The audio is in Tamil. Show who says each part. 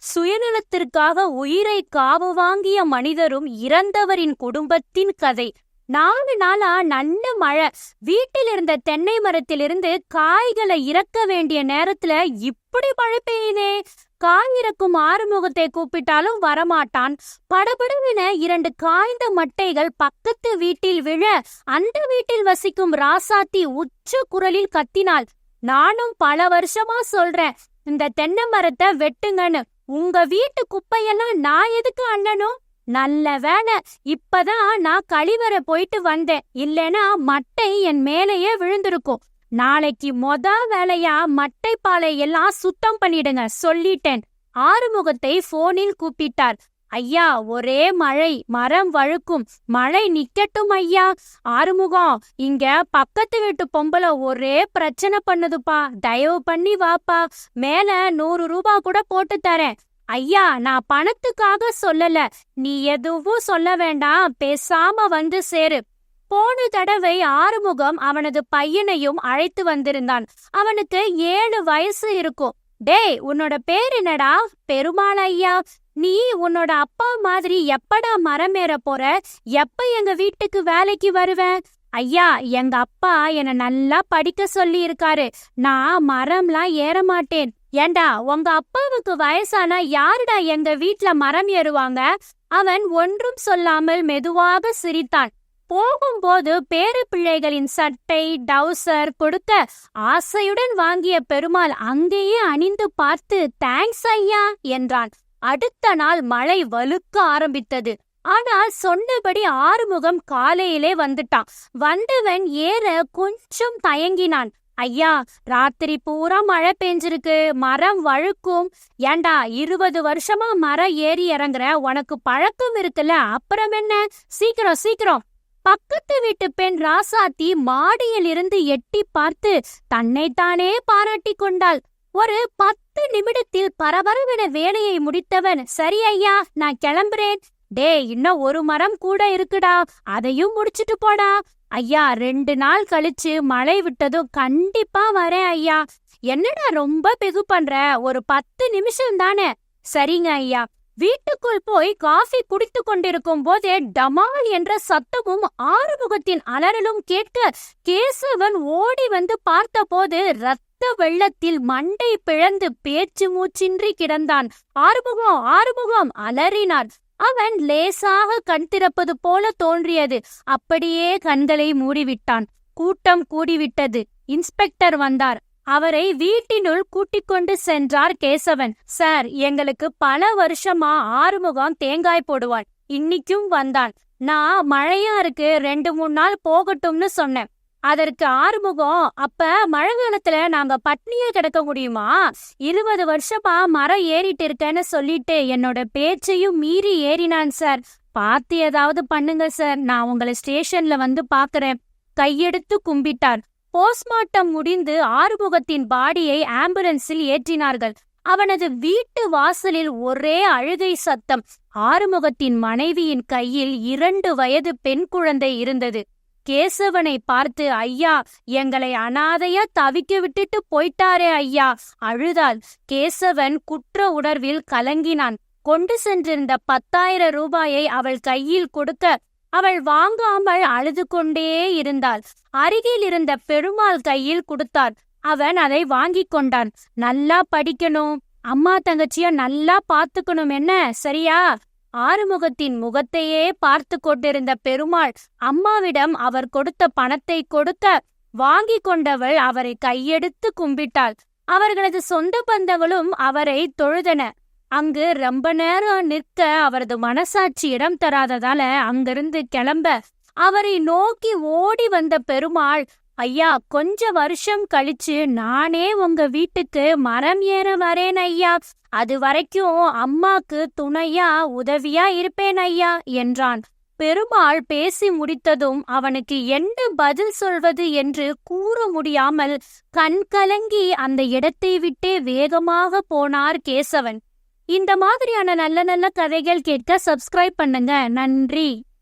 Speaker 1: சுயநலத்திற்காக உயிரை காவு வாங்கிய மனிதரும் இறந்தவரின் குடும்பத்தின் கதை. 4 நாளா நல்ல மழை. வீட்டில் இருந்த தென்னை மரத்திலிருந்து காய்களை இறக்க வேண்டிய நேரத்துல இப்படி மழை பெய்யுதே. காய் இறக்கும் ஆறுமுகத்தை கூப்பிட்டாலும் வரமாட்டான். படபடவென 2 காய்ந்த மட்டைகள் பக்கத்து வீட்டில் விழ அந்த வீட்டில் வசிக்கும் ராசாத்தி உச்ச குரலில் கத்தினாள். நானும் பல வருஷமா சொல்றேன், இந்த தென்னை மரத்தை வெட்டுங்கன்னு. உங்க வீட்டு குப்பையெல்லாம் நான் எதுக்கு அண்ணனும்? நல்ல வேலை, இப்பதான் நான் கழிவறை போயிட்டு வந்தேன். இல்லைன்னா மட்டை என் மேலேயே விழுந்திருக்கும். நாளைக்கு வேலையா மட்டை பாலை எல்லாம் சுத்தம் பண்ணிடுங்க சொல்லிட்டேன். ஆறுமுகத்தை போனில் கூப்பிட்டார். ஐயா, ஒரே மழை, மரம் வழுக்கும், மழை நிக்கட்டும் ஐயா. ஆறுமுகம், இங்க பக்கத்து வீட்டு பொம்பளை ஒரே பிரச்சனை பண்ணுதுப்பா, தயவு பண்ணி வாப்பா, மேல 100 ரூபாய் கூட போட்டு தரேன். ஐயா, நான் பணத்துக்காக சொல்லல, நீ எதுவும் சொல்ல வேண்டாம், பேசாம வந்து சேரு. போன தடவை ஆறுமுகம் அவனது பையனையும் அழைத்து வந்திருந்தான். அவனுக்கு 7 வயசு இருக்கும். டேய், உன்னோட பேர் என்னடா? பெருமாள் ஐயா. நீ உன்னோட அப்பா மாதிரி எப்படா மரம் ஏற போற? எப்ப எங்க வீட்டுக்கு வேலைக்கு வருவேன்? ஐயா, எங்க அப்பா என்ன நல்லா படிக்க சொல்லி இருக்காரு. நான் மரம்லாம் ஏற மாட்டேன். ஏண்டா, உங்க அப்பாவுக்கு வயசானா யாருடா எங்க வீட்ல மரம் ஏறுவாங்க? அவன் ஒன்றும் சொல்லாமல் மெதுவாக சிரித்தான். போகும்போது பேரு பிள்ளைகளின் சட்டை டவுசர் கொடுக்க ஆசையுடன் வாங்கிய பெருமாள் அங்கேயே அணிந்து பார்த்து தேங்க்ஸ் ஐயா என்றான். அடுத்த நாள் மழை வலுக்க ஆரம்பித்தது. ஆனால் சொன்னபடி ஆறுமுகம் காலையிலே வந்துட்டான். வந்தவன் ஏற கொஞ்சம் தயங்கினான். ஐயா, ராத்திரி பூரா மழை பெஞ்சிருக்கு, மரம் வழுக்கும். ஏண்டா, 20 வருஷமா மரம் ஏறி இறங்குற, உனக்கு பழக்கம் இருக்குல்ல, அப்புறம் என்ன? சீக்கிரம் சீக்கிரம். பக்கத்து வீட்டு பெண் ராசாத்தி மாடியில் இருந்து எட்டி பார்த்து தன்னைத்தானே பாராட்டி கொண்டாள். ஒரு 10 நிமிடத்தில் பரபரவென வேலையை முடித்தவன், சரி ஐயா, நான் கிளம்புறேன். டேய், இன்னும் 1 மரம் கூட இருக்குடா, அதையும் முடிச்சிட்டு போடா. ஐயா, 2 நாள் கழிச்சு மழை விட்டதும் கண்டிப்பா வரேன் ஐயா. என்னடா ரொம்ப பெகு பண்ற, ஒரு 10 நிமிஷம் தானே. சரிங்க ஐயா. வீட்டுக்குள் போய் காஃபி குடித்து கொண்டிருக்கும் போதே டமால் என்ற சத்தமும் ஆறுமுகத்தின் அலறலும் கேட்க கேசவன் ஓடி வந்து பார்த்தபோது ரத்த வெள்ளத்தில் மண்டை பிளந்து பேச்சு மூச்சின்றி கிடந்தான். ஆறுமுகம், ஆறுமுகம் அலறினான். அவன் லேசாக கண் திறப்பது போல தோன்றியது. அப்படியே கண்களை மூடிவிட்டான். கூட்டம் கூடிவிட்டது. இன்ஸ்பெக்டர் வந்தார். அவரை வீட்டினுள் கூட்டிக் கொண்டு சென்றார் கேசவன். சார், எங்களுக்கு பல வருஷமா ஆறுமுகம் தேங்காய் போடுவான். இன்னைக்கும் வந்தான். நான் மழையா இருக்கு, 2-3 நாள் போகட்டும்னு சொன்னேன். அதற்கு ஆறுமுகம், அப்ப மழை காலத்துல நாங்க பட்னியே கிடக்க முடியுமா? 20 வருஷமா மரம் ஏறிட்டு இருக்கேன்னு சொல்லிட்டு என்னோட பேச்சையும் மீறி ஏறினான் சார். பார்த்து ஏதாவது பண்ணுங்க சார், நான் உங்களை ஸ்டேஷன்ல வந்து பாக்குறேன். கையெடுத்து கும்பிட்டார். போஸ்ட்மார்ட்டம் முடிந்து ஆறுமுகத்தின் பாடியை ஆம்புலன்ஸில் ஏற்றினார்கள். அவனது வீட்டு வாசலில் ஒரே அழுகை சத்தம். ஆறுமுகத்தின் மனைவியின் கையில் 2 வயது பெண் குழந்தை இருந்தது. கேசவனை பார்த்து, ஐயா, எங்களை அனாதையா தவிக்க விட்டுட்டு போயிட்டாரே ஐயா, அழுதாள். கேசவன் குற்ற உணர்வில் கலங்கினான். கொண்டு சென்றிருந்த 10,000 ரூபாயை அவள் கையில் கொடுக்க அவள் வாங்காமல் அழுது கொண்டே இருந்தாள். அருகில் இருந்த பெருமாள் கையில் கொடுத்தார். அவன் அதை வாங்கி கொண்டான். நல்லா படிக்கணும், அம்மா தங்கச்சிய நல்லா பாத்துக்கணும், என்ன சரியா? ஆறுமுகத்தின் முகத்தையே பார்த்து கொண்டிருந்த பெருமாள் அம்மாவிடம் அவர் கொடுத்த பணத்தை கொடுக்க வாங்கி கொண்டவள் அவரை கையெடுத்து கும்பிட்டாள். அவர்களது சொந்த பந்தங்களும் அவரை தொழுதன. அங்கு ரொம்ப நேரம் நிற்க அவரது மனசாட்சி இடம் தராததால அங்கிருந்து கிளம்ப அவரை நோக்கி ஓடி வந்த பெருமாள், ஐயா, கொஞ்ச வருஷம் கழிச்சு நானே உங்க வீட்டுக்கு மரம் ஏற வரேன் ஐயா. அது வரைக்கும் அம்மாக்கு துணையா உதவியா இருப்பேன் ஐயா என்றான். பெருமாள் பேசி முடித்ததும் அவனுக்கு என்ன பதில் சொல்வது என்று கூற முடியாமல் கண் கலங்கி அந்த இடத்தை விட்டே வேகமாக போனார் கேசவன். இந்த மாதிரியான நல்ல நல்ல கதைகள் கேட்க சப்ஸ்கிரைப் பண்ணுங்க. நன்றி.